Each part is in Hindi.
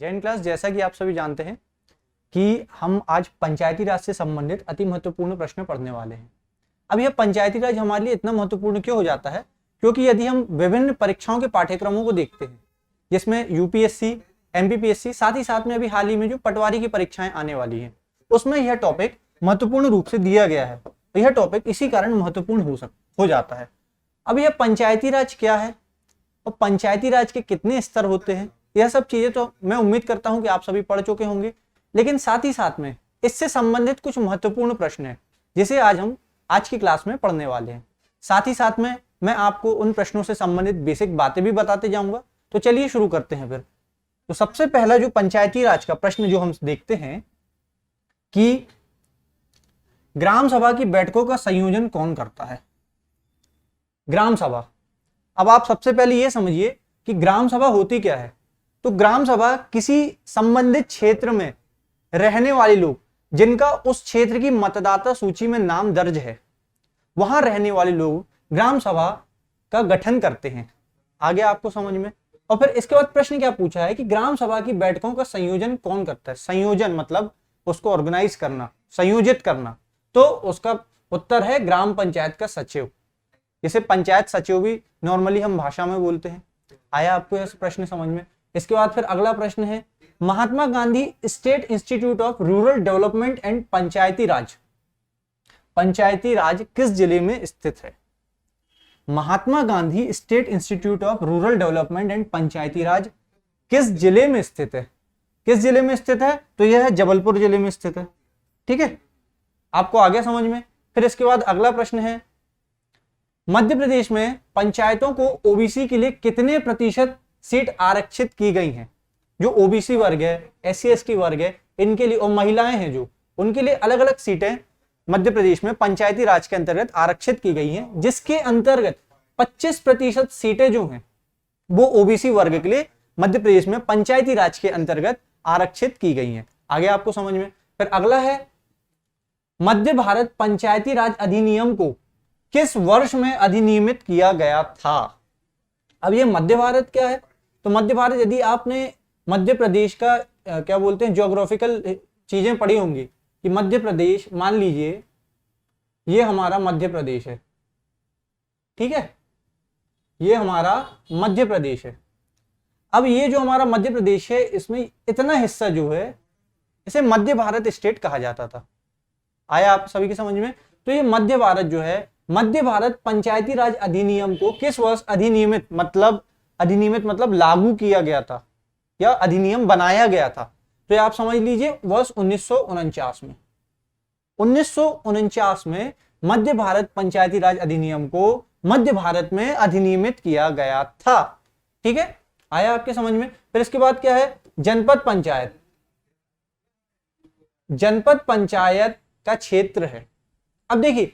जैन क्लास, जैसा कि आप सभी जानते हैं कि हम आज पंचायती राज से संबंधित अति महत्वपूर्ण प्रश्न पढ़ने वाले हैं। अब यह पंचायती राज हमारे लिए इतना महत्वपूर्ण क्यों हो जाता है? क्योंकि यदि हम विभिन्न परीक्षाओं के पाठ्यक्रमों को देखते हैं, जिसमें यूपीएससी, एमपीपीएससी, साथ ही साथ में अभी हाल ही में जो पटवारी की परीक्षाएं आने वाली हैं, उसमें यह टॉपिक महत्वपूर्ण रूप से दिया गया है। तो यह टॉपिक इसी कारण महत्वपूर्ण हो जाता है। अब यह पंचायती राज क्या है और पंचायती राज के कितने स्तर होते हैं, यह सब चीजें तो मैं उम्मीद करता हूं कि आप सभी पढ़ चुके होंगे, लेकिन साथ ही साथ में इससे संबंधित कुछ महत्वपूर्ण प्रश्न हैं जिसे हम आज की क्लास में पढ़ने वाले हैं। साथ ही साथ में मैं आपको उन प्रश्नों से संबंधित बेसिक बातें भी बताते जाऊंगा। तो चलिए शुरू करते हैं फिर। तो सबसे पहला जो पंचायती राज का प्रश्न जो हम देखते हैं कि ग्राम सभा की बैठकों का संयोजन कौन करता है? ग्राम सभा। अब आप सबसे पहले यह समझिए कि ग्राम सभा होती क्या है। तो ग्राम सभा किसी संबंधित क्षेत्र में रहने वाले लोग जिनका उस क्षेत्र की मतदाता सूची में नाम दर्ज है, वहां रहने वाले लोग ग्राम सभा का गठन करते हैं। आगे आपको समझ में। और फिर इसके बाद प्रश्न क्या पूछा है कि ग्राम सभा की बैठकों का संयोजन कौन करता है? संयोजन मतलब उसको ऑर्गेनाइज करना, संयोजित करना। तो उसका उत्तर है ग्राम पंचायत का सचिव, जिसे पंचायत सचिव भी नॉर्मली हम भाषा में बोलते हैं। आया आपको यह प्रश्न समझ में? इसके बाद फिर अगला प्रश्न है, Mahatma Gandhi state institute of rural development and Panchayati Raj, Panchayati Raj किस जिले में स्थित है? Mahatma Gandhi state institute of rural development and Panchayati Raj किस जिले में स्थित है? किस जिले में स्थित है? तो यह है जबलपुर जिले में स्थित है। ठीक है, आपको आ गया समझ में। फिर इसके बाद अगला प्रश्न है, मध्य प्रदेश में पंचायतों को ओबीसी के लिए कितने प्रतिशत सीट आरक्षित की गई हैं? जो ओबीसी वर्ग है, एससी एसटी वर्ग है, इनके लिए, और महिलाएं हैं जो, उनके लिए अलग अलग सीटें मध्य प्रदेश में पंचायती राज के अंतर्गत आरक्षित की गई हैं, जिसके अंतर्गत 25% सीटें जो हैं वो ओबीसी वर्ग के लिए मध्य प्रदेश में पंचायती राज के अंतर्गत आरक्षित की गई हैं। आगे आपको समझ में। फिर अगला है, मध्य भारत पंचायती राज अधिनियम को किस वर्ष में अधिनियमित किया गया था? अब ये मध्य भारत क्या है? तो मध्य भारत, यदि आपने मध्य प्रदेश का क्या बोलते हैं ज्योग्राफिकल चीजें पढ़ी होंगी कि मध्य प्रदेश, मान लीजिए ये हमारा मध्य प्रदेश है, ठीक है, ये हमारा मध्य प्रदेश है। अब ये जो हमारा मध्य प्रदेश है, इसमें इतना हिस्सा जो है इसे मध्य भारत स्टेट कहा जाता था। आया आप सभी की समझ में? तो ये मध्य भारत जो है, मध्य भारत पंचायती राज अधिनियम को किस वर्ष अधिनियमित मतलब लागू किया गया था या अधिनियम बनाया गया था? तो आप समझ लीजिए वर्ष 1949 में। 1949 में मध्य भारत पंचायती राज अधिनियम को मध्य भारत में अधिनियमित किया गया था। ठीक है, आया आपके समझ में। फिर इसके बाद क्या है, जनपद पंचायत। जनपद पंचायत का क्षेत्र है। अब देखिए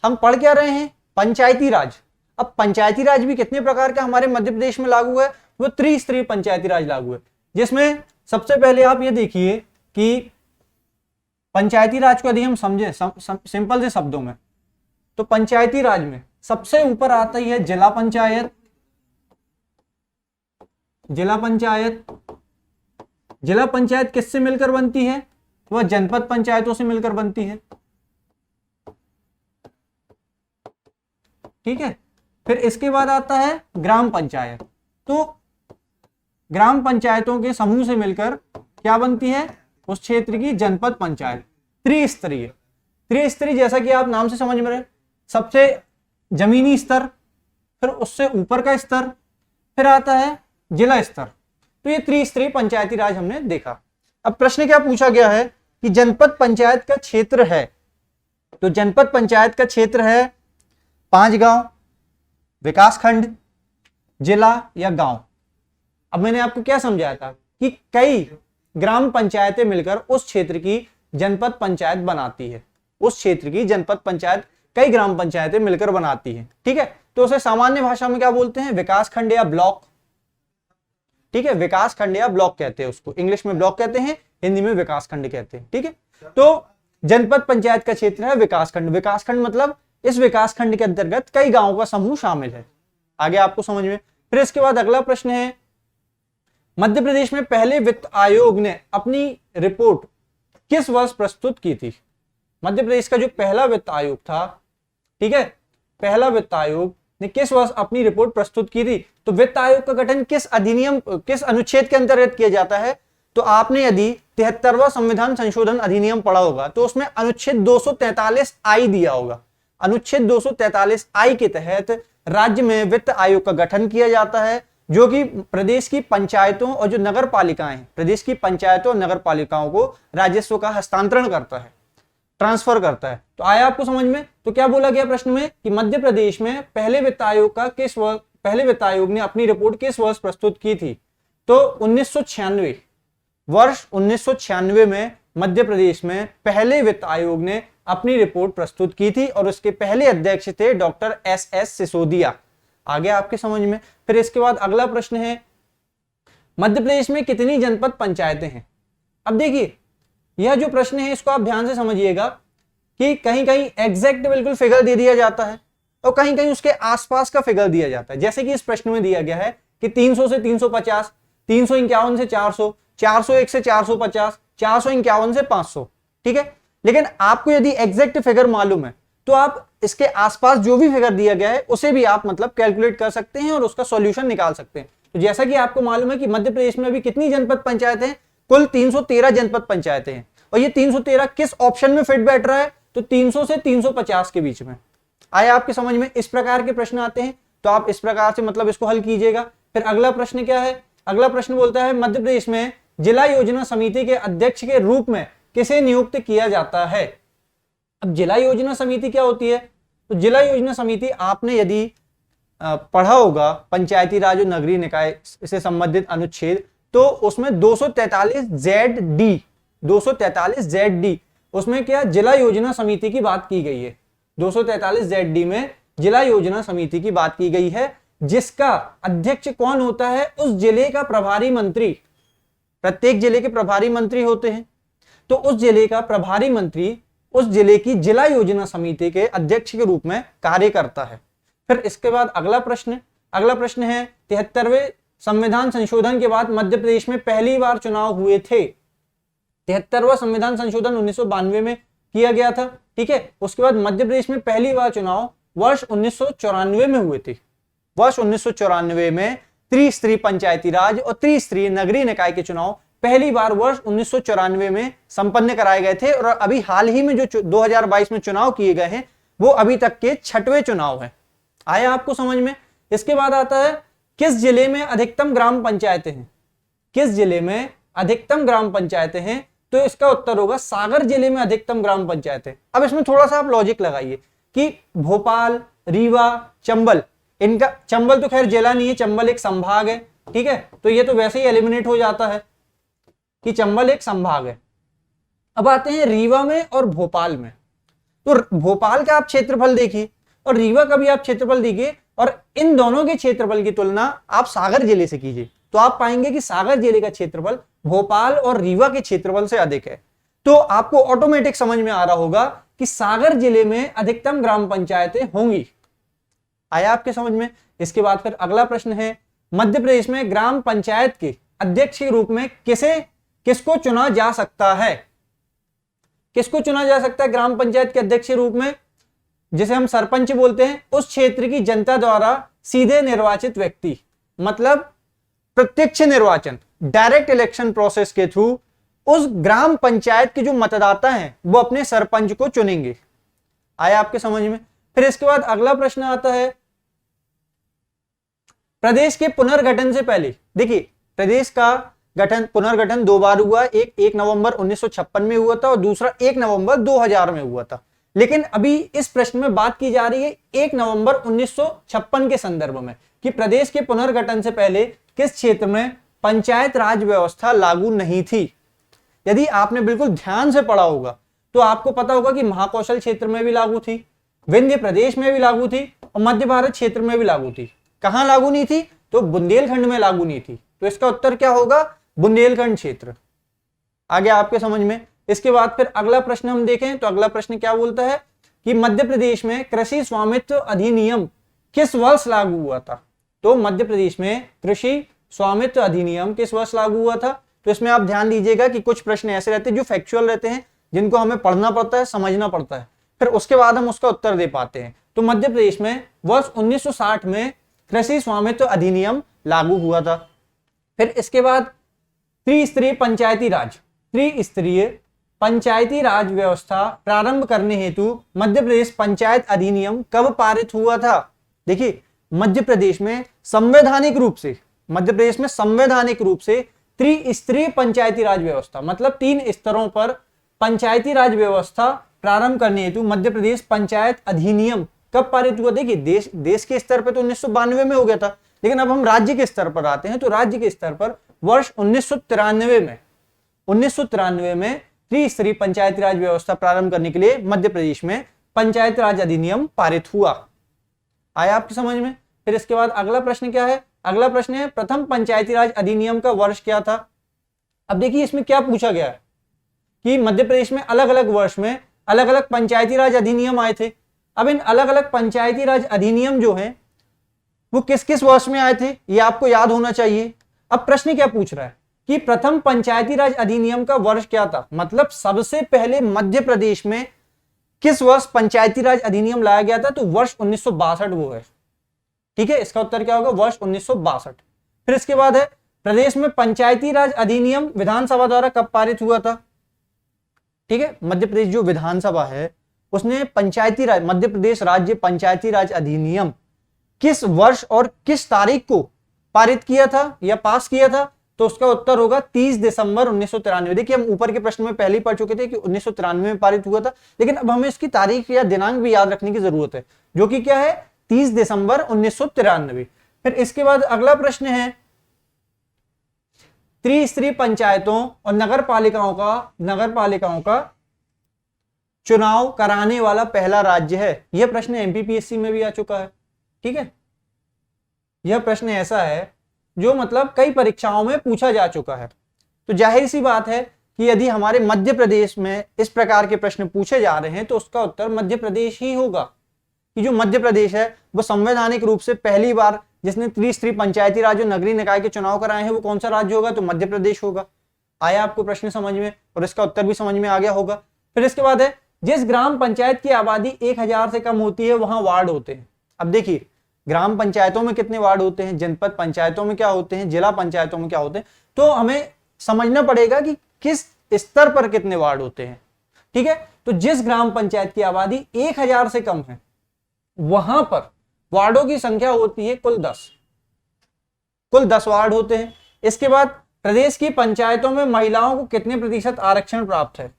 हम पढ़ क्या रहे हैं, पंचायती राज। अब पंचायती राज भी कितने प्रकार का हमारे मध्य प्रदेश में लागू है? वो त्रिस्तरीय पंचायती राज लागू है, जिसमें सबसे पहले आप ये देखिए कि पंचायती राज को यदि हम समझे सिंपल से शब्दों में, तो पंचायती राज में सबसे ऊपर आता ही है जिला पंचायत। जिला पंचायत, जिला पंचायत किससे मिलकर बनती है? वह जनपद पंचायतों से मिलकर बनती है। ठीक है, फिर इसके बाद आता है ग्राम पंचायत। तो ग्राम पंचायतों के समूह से मिलकर क्या बनती है? उस क्षेत्र की जनपद पंचायत। त्रिस्तरीय, त्रिस्तरीय जैसा कि आप नाम से समझ में रहे, सबसे जमीनी स्तर, फिर उससे ऊपर का स्तर, फिर आता है जिला स्तर। तो ये त्रिस्तरीय पंचायती राज हमने देखा। अब प्रश्न क्या पूछा गया है कि जनपद पंचायत का क्षेत्र है, तो जनपद पंचायत का क्षेत्र है 5 गांव, विकास खंड, जिला या गांव। अब मैंने आपको क्या समझाया था कि कई ग्राम पंचायतें मिलकर उस क्षेत्र की जनपद पंचायत बनाती है। उस क्षेत्र की जनपद पंचायत कई ग्राम पंचायतें मिलकर बनाती है। ठीक है, तो उसे सामान्य भाषा में क्या बोलते हैं? विकास खंड या ब्लॉक। ठीक है, विकास खंड या ब्लॉक कहते हैं उसको। इंग्लिश में ब्लॉक कहते हैं, हिंदी में विकास खंड कहते हैं। ठीक है, तो जनपद पंचायत का क्षेत्र है विकास खंड। विकास खंड मतलब इस विकास खंड के अंतर्गत कई गांवों का समूह शामिल है। आगे आपको समझ में। फिर इसके बाद अगला प्रश्न है, मध्य प्रदेश में पहले वित्त आयोग ने अपनी रिपोर्ट किस वर्ष प्रस्तुत की थी? मध्य प्रदेश का जो पहला वित्त आयोग था, ठीक है, पहला वित्त आयोग ने किस वर्ष अपनी रिपोर्ट प्रस्तुत की थी? तो वित्त आयोग का गठन किस अधिनियम, किस अनुच्छेद के अंतर्गत किया जाता है? तो आपने यदि 73वां संविधान संशोधन अधिनियम पढ़ा होगा तो उसमें अनुच्छेद 243 आई दिया होगा। अनुच्छेद 243 आई के तहत राज्य में वित्त आयोग का गठन किया जाता है, जो कि प्रदेश की पंचायतों और जो नगर पालिकाएं हैं, प्रदेश की पंचायतों और नगर पालिकाओं को राजस्व का हस्तांतरण करता है, ट्रांसफर करता है। तो आया आपको समझ में? तो क्या बोला गया प्रश्न में कि मध्य प्रदेश में पहले वित्त आयोग का किस वर्ष, पहले वित्त आयोग ने अपनी रिपोर्ट किस वर्ष प्रस्तुत की थी? तो 1996, वर्ष 1996 में मध्य प्रदेश में पहले वित्त आयोग ने अपनी रिपोर्ट प्रस्तुत की थी और उसके पहले अध्यक्ष थे डॉक्टर एस सिसोदिया। आगे आपके समझ में? फिर इसके बाद अगला प्रश्न है, मध्य प्रदेश में कितनी जनपद पंचायतें हैं? अब देखिए, यह जो प्रश्न है इसको आप ध्यान से समझिएगा कि कहीं कहीं एग्जैक्ट बिल्कुल फिगर दे दिया जाता है और कहीं कहीं उसके आसपास का फिगर दिया जाता है। जैसे कि इस प्रश्न में दिया गया है कि 300 से 350, 351 से 400, 401 से 450, 451 से 500, ठीक है। लेकिन आपको यदि एग्जैक्ट फिगर मालूम है तो आप इसके आसपास जो भी फिगर दिया गया है उसे भी आप मतलब कैलकुलेट कर सकते हैं और उसका सॉल्यूशन निकाल सकते हैं। तो जैसा कि आपको मालूम है कि मध्य प्रदेश में अभी कितनी जनपद पंचायतें हैं? कुल 313 जनपद पंचायतें हैं और ये 313 किस ऑप्शन में फिट बैठ रहा है? तो 300 से 350 के बीच में। आया आपके समझ में? इस प्रकार के प्रश्न आते हैं तो आप इस प्रकार से मतलब इसको हल कीजिएगा। फिर अगला प्रश्न क्या है? अगला प्रश्न बोलता है मध्य प्रदेश में जिला योजना समिति के अध्यक्ष के रूप में किसे नियुक्त किया जाता है? अब जिला योजना समिति क्या होती है? तो जिला योजना समिति आपने यदि पढ़ा होगा पंचायती राज और नगरीय निकाय से संबंधित अनुच्छेद, तो उसमें 243 ZD उसमें क्या जिला योजना समिति की बात की गई है। 243 ZD में जिला योजना समिति की बात की गई है, जिसका अध्यक्ष कौन होता है? उस जिले का प्रभारी मंत्री। प्रत्येक जिले के प्रभारी मंत्री होते हैं, तो उस जिले का प्रभारी मंत्री उस जिले की जिला योजना समिति के अध्यक्ष के रूप में कार्य करता है। फिर इसके बाद अगला प्रश्न है 73वें संविधान संशोधन के बाद मध्य प्रदेश में पहली बार चुनाव हुए थे। 73वां संविधान संशोधन 1992 में किया गया था, ठीक है। उसके बाद मध्य प्रदेश में पहली बार चुनाव वर्ष 1994 में हुए थे। वर्ष 1994 में त्रिस्तरीय पंचायती राज और त्रिस्तरीय नगरीय निकाय के चुनाव पहली बार वर्ष 1994 में संपन्न कराए गए थे और अभी हाल ही में जो 2022 में चुनाव किए गए हैं वो अभी तक के 6वें चुनाव हैं। आया आपको समझ में? इसके बाद आता है किस जिले में अधिकतम ग्राम पंचायतें हैं? किस जिले में अधिकतम ग्राम पंचायतें हैं? तो इसका उत्तर होगा सागर जिले में अधिकतम ग्राम पंचायतें। अब इसमें थोड़ा सा आप लॉजिक लगाइए कि भोपाल, रीवा, चंबल, इनका चंबल तो खैर जिला नहीं है, चंबल एक संभाग है, ठीक है। तो ये तो वैसे ही एलिमिनेट हो जाता है कि चंबल एक संभाग है। अब आते हैं रीवा में और भोपाल में। तो भोपाल का आप क्षेत्रफल देखिए और रीवा का भी आप क्षेत्रफल देखिए और इन दोनों के क्षेत्रफल की तुलना आप सागर जिले से कीजिए तो आप पाएंगे कि सागर जिले का क्षेत्रफल भोपाल और रीवा के क्षेत्रफल से अधिक है। तो आपको ऑटोमेटिक समझ में आ रहा होगा कि सागर जिले में अधिकतम ग्राम पंचायतें होंगी। आया आपके समझ में? इसके बाद फिर अगला प्रश्न है मध्य प्रदेश में ग्राम पंचायत के अध्यक्ष के रूप में किसको चुना जा सकता है? किसको चुना जा सकता है ग्राम पंचायत के अध्यक्ष के रूप में? जिसे हम सरपंच बोलते हैं, उस क्षेत्र की जनता द्वारा सीधे निर्वाचित व्यक्ति, मतलब प्रत्यक्ष निर्वाचन, डायरेक्ट इलेक्शन प्रोसेस के थ्रू उस ग्राम पंचायत के जो मतदाता हैं वो अपने सरपंच को चुनेंगे। आया आपके समझ में? फिर इसके बाद अगला प्रश्न आता है प्रदेश के पुनर्गठन से पहले। देखिए, प्रदेश का पुनर्गठन 2 बार हुआ, एक 1 नवंबर 1956 में हुआ था और दूसरा 1 नवंबर 2000 में हुआ था। लेकिन अभी इस प्रश्न में बात की जा रही है 1 नवंबर 1956 के संदर्भ में कि प्रदेश के पुनर्गठन से पहले किस क्षेत्र में पंचायत राज व्यवस्था लागू नहीं थी। यदि आपने बिल्कुल ध्यान से पढ़ा होगा तो आपको पता होगा कि महाकौशल क्षेत्र में भी लागू थी, विंध्य प्रदेश में भी लागू थी और मध्य भारत क्षेत्र में भी लागू थी। कहां लागू नहीं थी? तो बुंदेलखंड में लागू नहीं थी। तो इसका उत्तर क्या होगा? बुंदेलखंड क्षेत्र। आगे आपके समझ में? इसके बाद फिर अगला प्रश्न हम देखें तो अगला प्रश्न क्या बोलता है कि मध्य प्रदेश में कृषि स्वामित्व अधिनियम किस वर्ष लागू हुआ था? तो मध्य प्रदेश में कृषि स्वामित्व अधिनियम किस वर्ष लागू हुआ था? तो इसमें आप ध्यान दीजिएगा कि कुछ प्रश्न ऐसे रहते हैं जो फैक्चुअल रहते हैं, जिनको हमें पढ़ना पड़ता है, समझना पड़ता है, फिर उसके बाद हम उसका उत्तर दे पाते हैं। तो मध्य प्रदेश में वर्ष 1960 में कृषि स्वामित्व अधिनियम लागू हुआ था। फिर इसके बाद त्रिस्तरीय पंचायती राज, त्रिस्तरीय पंचायती राज व्यवस्था प्रारंभ करने हेतु मध्य प्रदेश पंचायत अधिनियम कब पारित हुआ था? देखिए, मध्य प्रदेश में संवैधानिक रूप से, मध्य प्रदेश में संवैधानिक रूप से त्रिस्तरीय पंचायती राज व्यवस्था, मतलब 3 स्तरों पर पंचायती राज व्यवस्था प्रारंभ करने हेतु मध्य प्रदेश पंचायत अधिनियम कब पारित हुआ? देखिए, देश के स्तर पर तो 1992 में हो गया था, लेकिन अब हम राज्य के स्तर पर आते हैं। तो राज्य के स्तर पर वर्ष 1993 में त्रिस्तरीय पंचायती राज व्यवस्था प्रारंभ करने के लिए मध्य प्रदेश में पंचायत राज अधिनियम पारित हुआ। आया आपकी समझ में? फिर इसके बाद अगला प्रश्न क्या है? अगला प्रश्न है प्रथम पंचायती राज अधिनियम का वर्ष क्या था? अब देखिए, इसमें क्या पूछा गया है कि मध्य प्रदेश में अलग अलग वर्ष में अलग अलग पंचायती राज अधिनियम आए थे। अब इन अलग अलग पंचायती राज अधिनियम जो है वो किस किस वर्ष में आए थे, ये आपको याद होना चाहिए। अब प्रश्न क्या पूछ रहा है कि प्रथम पंचायती राज अधिनियम का वर्ष क्या था, मतलब सबसे पहले मध्य प्रदेश में किस वर्ष पंचायती राज अधिनियम लाया गया था? तो वर्ष 1962 वो है। ठीक है, इसका उत्तर क्या होगा? वर्ष 1962। फिर इसके बाद है प्रदेश में पंचायती राज अधिनियम विधानसभा द्वारा कब पारित हुआ था? ठीक है, मध्य प्रदेश जो विधानसभा है उसने पंचायती राज, मध्य प्रदेश राज्य पंचायती राज अधिनियम किस वर्ष और किस तारीख को पारित किया था या पास किया था? तो उसका उत्तर होगा 30 दिसंबर 1993। देखिए, हम ऊपर के प्रश्न में पहले ही पढ़ चुके थे कि 1993 में पारित हुआ था, लेकिन अब हमें इसकी तारीख या दिनांक भी याद रखने की जरूरत है, जो कि क्या है? 30 दिसंबर 1993। फिर इसके बाद अगला प्रश्न है त्रिस्तरीय पंचायतों और नगर पालिकाओं का चुनाव कराने वाला पहला राज्य है। यह प्रश्न एमपीपीएससी में भी आ चुका है। ठीक है, यह प्रश्न ऐसा है जो मतलब कई परीक्षाओं में पूछा जा चुका है। तो जाहिर सी बात है कि यदि हमारे मध्य प्रदेश में इस प्रकार के प्रश्न पूछे जा रहे हैं तो उसका उत्तर मध्य प्रदेश ही होगा, कि जो मध्य प्रदेश है वो संवैधानिक रूप से पहली बार जिसने त्रिस्तरीय पंचायती राज और नगरीय निकाय के चुनाव कराए हैं, वो कौन सा राज्य होगा? तो मध्य प्रदेश होगा। आया आपको प्रश्न समझ में? और इसका उत्तर भी समझ में आ गया होगा। फिर इसके बाद है जिस ग्राम पंचायत की आबादी 1000 से कम होती है वहां वार्ड होते हैं। अब देखिए, ग्राम पंचायतों में कितने वार्ड होते हैं, जनपद पंचायतों में क्या होते हैं, जिला पंचायतों में क्या होते हैं, तो हमें समझना पड़ेगा कि किस स्तर पर कितने वार्ड होते हैं। ठीक है, तो जिस ग्राम पंचायत की आबादी 1000 से कम है वहां पर वार्डों की संख्या होती है कुल 10 वार्ड होते हैं। इसके बाद प्रदेश की पंचायतों में महिलाओं को कितने प्रतिशत आरक्षण प्राप्त है?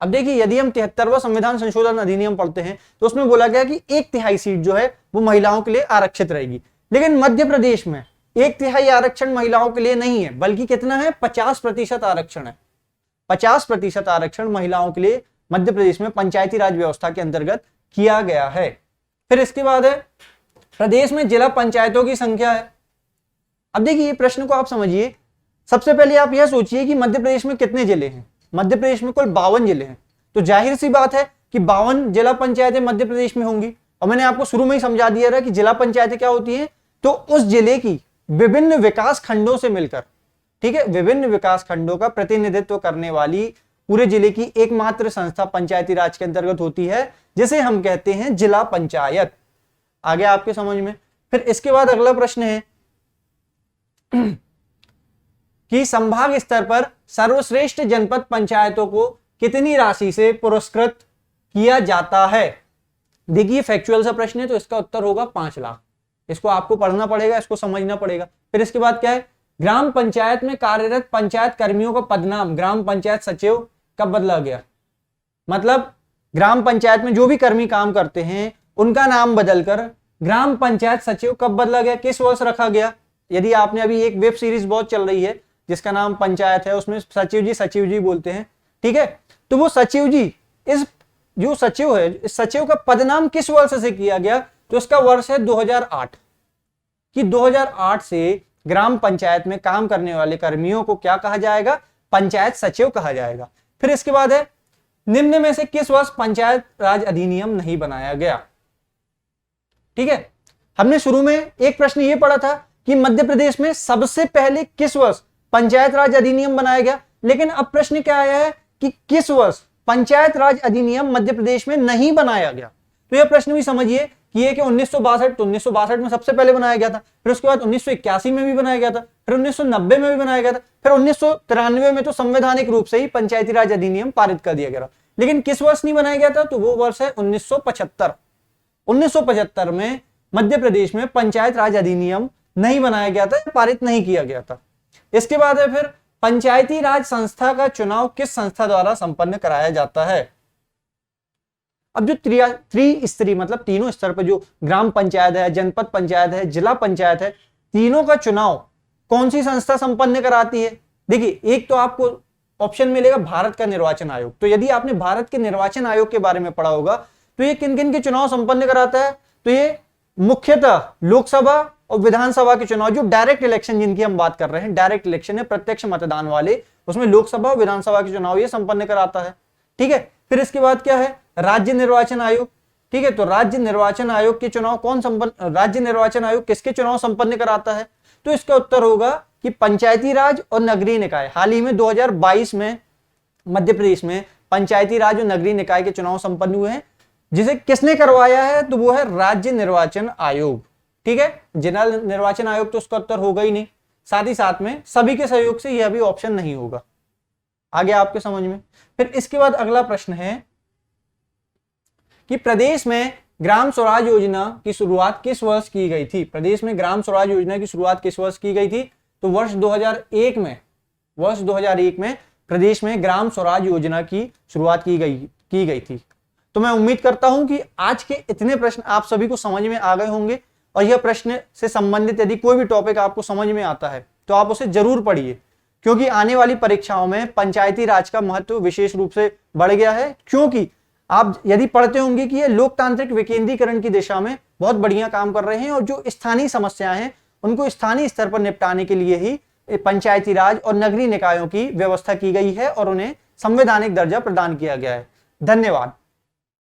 अब देखिए, यदि हम 73वां संविधान संशोधन अधिनियम पढ़ते हैं तो उसमें बोला गया कि 1/3 सीट जो है वो महिलाओं के लिए आरक्षित रहेगी, लेकिन मध्य प्रदेश में 1/3 आरक्षण महिलाओं के लिए नहीं है, बल्कि कितना है? 50% आरक्षण है। 50% आरक्षण महिलाओं के लिए मध्य प्रदेश में पंचायती राज व्यवस्था के अंतर्गत किया गया है। फिर इसके बाद है प्रदेश में जिला पंचायतों की संख्या है। अब देखिए, ये प्रश्न को आप समझिए। सबसे पहले आप यह सोचिए कि मध्य प्रदेश में कितने जिले हैं? मध्य प्रदेश में कुल 52 जिले हैं। तो जाहिर सी बात है कि 52 जिला पंचायतें मध्य प्रदेश में होंगी। और मैंने आपको शुरू में ही समझा दिया था कि जिला पंचायतें क्या होती हैं? तो उस जिले की विभिन्न विकास खंडों से मिलकर, ठीक है, विभिन्न विकास खंडों का प्रतिनिधित्व करने वाली पूरे जिले की एकमात्र संस्था पंचायती राज के अंतर्गत होती है, जिसे हम कहते हैं जिला पंचायत। आगे आपके समझ में? फिर इसके बाद अगला प्रश्न है कि संभाग स्तर पर सर्वश्रेष्ठ जनपद पंचायतों को कितनी राशि से पुरस्कृत किया जाता है? देखिए, फैक्चुअल सा प्रश्न है तो इसका उत्तर होगा 5 लाख। इसको आपको पढ़ना पड़ेगा, इसको समझना पड़ेगा। फिर इसके बाद क्या है? ग्राम पंचायत में कार्यरत पंचायत कर्मियों का पदनाम ग्राम पंचायत सचिव कब बदला गया? मतलब ग्राम पंचायत में जो भी कर्मी काम करते हैं उनका नाम बदलकर ग्राम पंचायत सचिव कब बदला गया? किस वर्ष रखा गया? यदि आपने अभी एक वेब सीरीज बहुत चल रही है जिसका नाम पंचायत है, उसमें सचिव जी बोलते हैं, ठीक है, तो वो सचिव जी, इस जो सचिव है, इस सचिव का पदनाम किस वर्ष से किया गया? तो इसका वर्ष है 2008, कि 2008 से ग्राम पंचायत में काम करने वाले कर्मियों को क्या कहा जाएगा? पंचायत सचिव कहा जाएगा। फिर इसके बाद है निम्न में से किस वर्ष पंचायत राज अधिनियम नहीं बनाया गया? ठीक है, हमने शुरू में एक प्रश्न ये पढ़ा था कि मध्य प्रदेश में सबसे पहले किस वर्ष पंचायत राज अधिनियम बनाया गया, लेकिन अब प्रश्न क्या आया है कि किस वर्ष पंचायत राज अधिनियम मध्य प्रदेश में नहीं बनाया गया। तो यह प्रश्न भी समझिए कि ये कि 1962, तो 1962 में सबसे पहले बनाया गया था, फिर उसके बाद 1981 में भी बनाया गया था, फिर 1990 में भी बनाया गया था, फिर 1993 में तो संवैधानिक रूप से ही पंचायती राज अधिनियम पारित कर दिया गया। लेकिन किस वर्ष नहीं बनाया गया था, तो वो वर्ष है 1975। 1975 में मध्य प्रदेश में पंचायत राज अधिनियम नहीं बनाया गया था, पारित नहीं किया गया था। इसके बाद है फिर पंचायती राज संस्था का चुनाव किस संस्था द्वारा संपन्न कराया जाता है। अब जो त्रिस्तरीय मतलब तीनों स्तर पर जो ग्राम पंचायत है, जनपद पंचायत है, जिला पंचायत है, तीनों का चुनाव कौन सी संस्था संपन्न कराती है। देखिए, एक तो आपको ऑप्शन मिलेगा भारत का निर्वाचन आयोग। तो यदि आपने भारत के निर्वाचन आयोग के बारे में पढ़ा होगा तो ये किन किन के चुनाव संपन्न कराता है, तो ये मुख्यतः लोकसभा और विधानसभा के चुनाव, जो डायरेक्ट इलेक्शन जिनकी हम बात कर रहे हैं, डायरेक्ट इलेक्शन है, प्रत्यक्ष मतदान वाले, उसमें लोकसभा और विधानसभा के चुनाव ये संपन्न कराता है। ठीक है, फिर इसके बाद क्या है, राज्य निर्वाचन आयोग। ठीक है, तो राज्य निर्वाचन आयोग के चुनाव राज्य निर्वाचन आयोग किसके चुनाव संपन्न कराता है, तो इसका उत्तर होगा कि पंचायती राज और नगरीय निकाय। हाल ही में 2022 में मध्य प्रदेश में पंचायती राज और नगरीय निकाय के चुनाव संपन्न हुए हैं, जिसे किसने करवाया है, तो वो है राज्य निर्वाचन आयोग। ठीक है, जिला निर्वाचन आयोग तो उसका उत्तर होगा ही नहीं, साथ ही साथ में सभी के सहयोग से यह भी ऑप्शन नहीं होगा। आगे आपके समझ में। फिर इसके बाद अगला प्रश्न है कि प्रदेश में ग्राम स्वराज योजना की शुरुआत किस वर्ष की गई थी। प्रदेश में ग्राम स्वराज योजना की शुरुआत किस वर्ष की गई थी, तो वर्ष 2001 में प्रदेश में ग्राम स्वराज योजना की शुरुआत की गई थी। तो मैं उम्मीद करता हूं कि आज के इतने प्रश्न आप सभी को समझ में आ गए होंगे, और यह प्रश्न से संबंधित यदि कोई भी टॉपिक आपको समझ में आता है तो आप उसे जरूर पढ़िए, क्योंकि आने वाली परीक्षाओं में पंचायती राज का महत्व विशेष रूप से बढ़ गया है। क्योंकि आप यदि पढ़ते होंगे कि ये लोकतांत्रिक विकेंद्रीकरण की दिशा में बहुत बढ़िया काम कर रहे हैं, और जो स्थानीय समस्याएं हैं उनको स्थानीय स्तर पर निपटाने के लिए ही पंचायती राज और नगरीय निकायों की व्यवस्था की गई है और उन्हें संवैधानिक दर्जा प्रदान किया गया है। धन्यवाद।